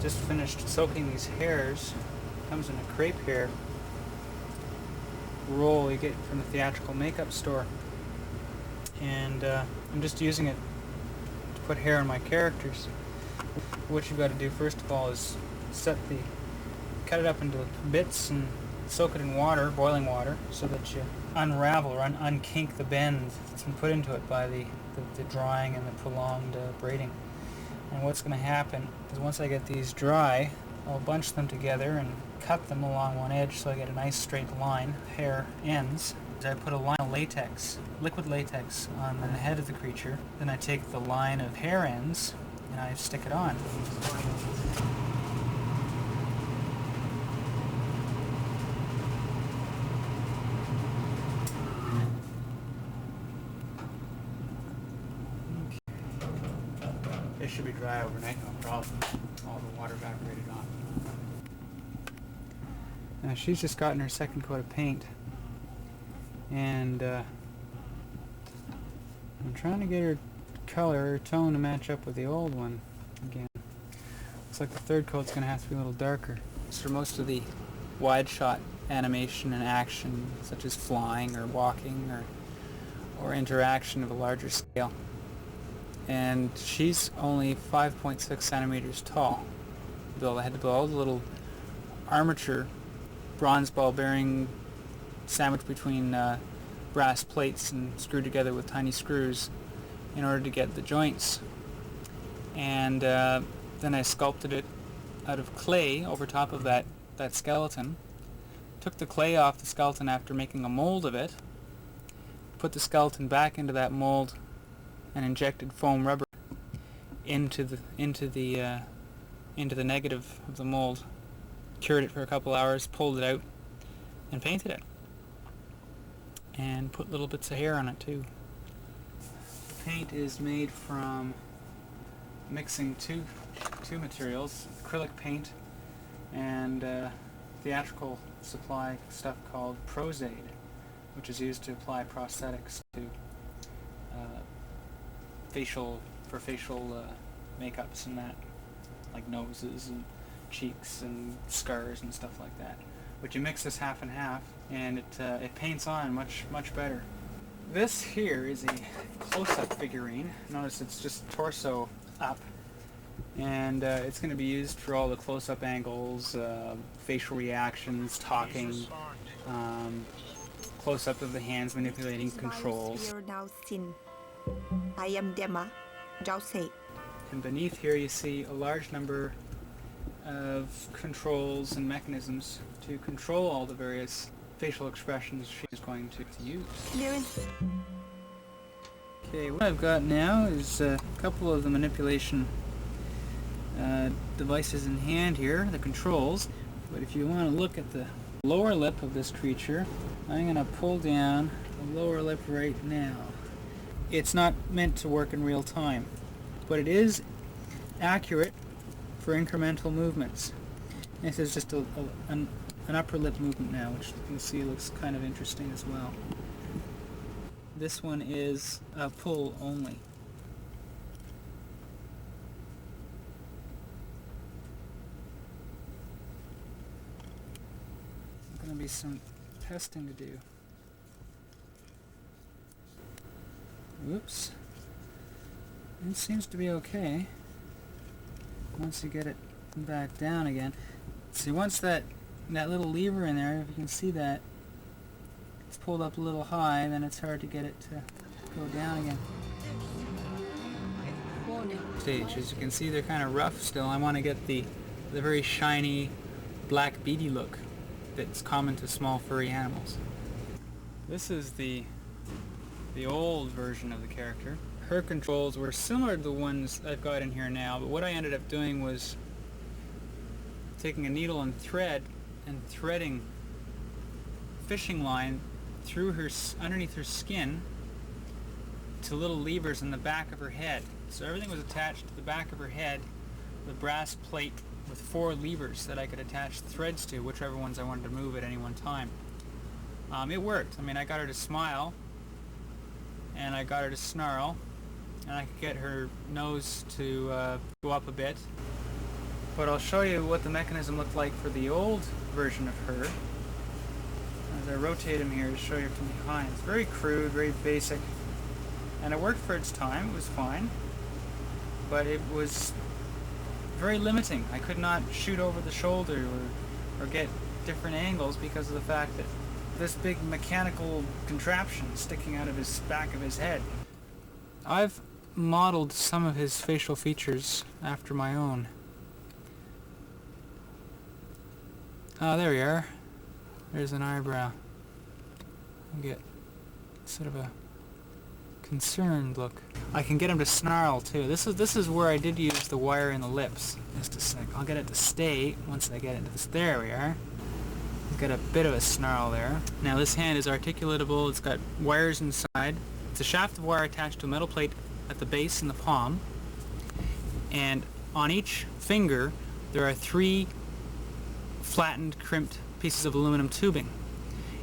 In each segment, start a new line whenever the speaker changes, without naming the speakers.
just finished soaking these hairs. Comes in a crepe hair roll you get from the theatrical makeup store. And I'm just using it to put hair on my characters. What you've got to do first of all is cut it up into bits and soak it in water, boiling water, so that you unravel or unkink the bend that's been put into it by the drying and the prolonged braiding. And what's going to happen is once I get these dry, I'll bunch them together and cut them along one edge so I get a nice straight line, hair ends. I put a line of latex, liquid latex, on the head of the creature. Then I take the line of hair ends and I stick it on. It should be dry overnight, no problem. All the water evaporated off. Now she's just gotten her second coat of paint, and I'm trying to get her color, her tone to match up with the old one again. Looks like the third coat's going to have to be a little darker. So for most of the wide shot animation and action, such as flying or walking or interaction of a larger scale. And she's only 5.6 centimeters tall. I had to build all the little armature bronze ball bearing sandwiched between brass plates and screwed together with tiny screws in order to get the joints. And then I sculpted it out of clay over top of that skeleton. Took the clay off the skeleton after making a mold of it, put the skeleton back into that mold, and injected foam rubber into the negative of the mold, cured it for a couple hours, pulled it out, and painted it. And put little bits of hair on it too. The paint is made from mixing two materials, acrylic paint and theatrical supply stuff called Prozaid, which is used to apply prosthetics to facial makeups and that, like noses and cheeks and scars and stuff like that. But you mix this half and half, and it paints on much better. This here is a close-up figurine. Notice it's just torso up, and it's going to be used for all the close-up angles, facial reactions, talking, close-up of the hands manipulating controls.
I am Dema, Jause.
And beneath here you see a large number of controls and mechanisms to control all the various facial expressions she's going to use. Okay, what I've got now is a couple of the manipulation devices in hand here, the controls. But if you want to look at the lower lip of this creature, I'm going to pull down the lower lip right now. It's not meant to work in real time, but it is accurate for incremental movements. This is just an upper lip movement now, which you can see looks kind of interesting as well. This one is pull only. There's going to be some testing to do. Whoops. It seems to be okay. Once you get it back down again. See, once that little lever in there, if you can see that, it's pulled up a little high, then it's hard to get it to go down again. Stage, as you can see, they're kind of rough still. I want to get the very shiny, black beady look that's common to small furry animals. This is the old version of the character. Her controls were similar to the ones I've got in here now, but what I ended up doing was taking a needle and thread and threading fishing line through underneath her skin to little levers in the back of her head. So everything was attached to the back of her head with a brass plate with 4 levers that I could attach threads to, whichever ones I wanted to move at any one time. It worked. I mean, I got her to smile, and I got her to snarl, and I could get her nose to go up a bit. But I'll show you what the mechanism looked like for the old version of her. As I rotate him here to show you from behind. It's very crude, very basic. And it worked for its time, it was fine. But it was very limiting. I could not shoot over the shoulder or get different angles because of the fact that this big mechanical contraption sticking out of his back of his head. I've modeled some of his facial features after my own. There we are. There's an eyebrow. You get sort of a concerned look. I can get him to snarl too. This is where I did use the wire in the lips. Just a sec. I'll get it to stay once I get into this. There we are. Got a bit of a snarl there. Now this hand is articulatable. It's got wires inside. It's a shaft of wire attached to a metal plate at the base in the palm. And on each finger there are 3 flattened, crimped pieces of aluminum tubing.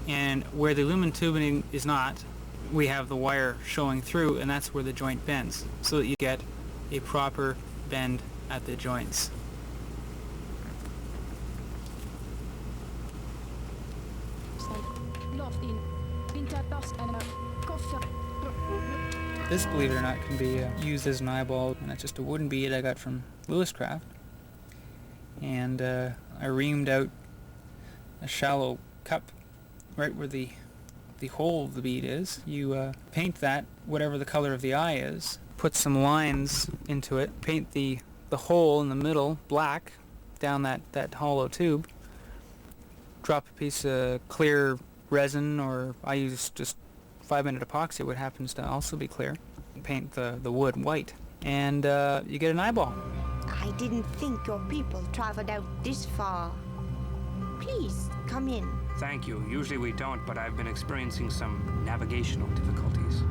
And where the aluminum tubing is not, we have the wire showing through, and that's where the joint bends, so that you get a proper bend at the joints. This, believe it or not, can be used as an eyeball, and that's just a wooden bead I got from Lewis Craft. And I reamed out a shallow cup right where the hole of the bead is. You paint that whatever the color of the eye is, put some lines into it, paint the hole in the middle black down that hollow tube, drop a piece of clear resin, or I use just 5-minute epoxy, what happens to also be clear, paint the wood white, and you get an eyeball.
I didn't think your people traveled out this far. Please, come in.
Thank you. Usually we don't, but I've been experiencing some navigational difficulties.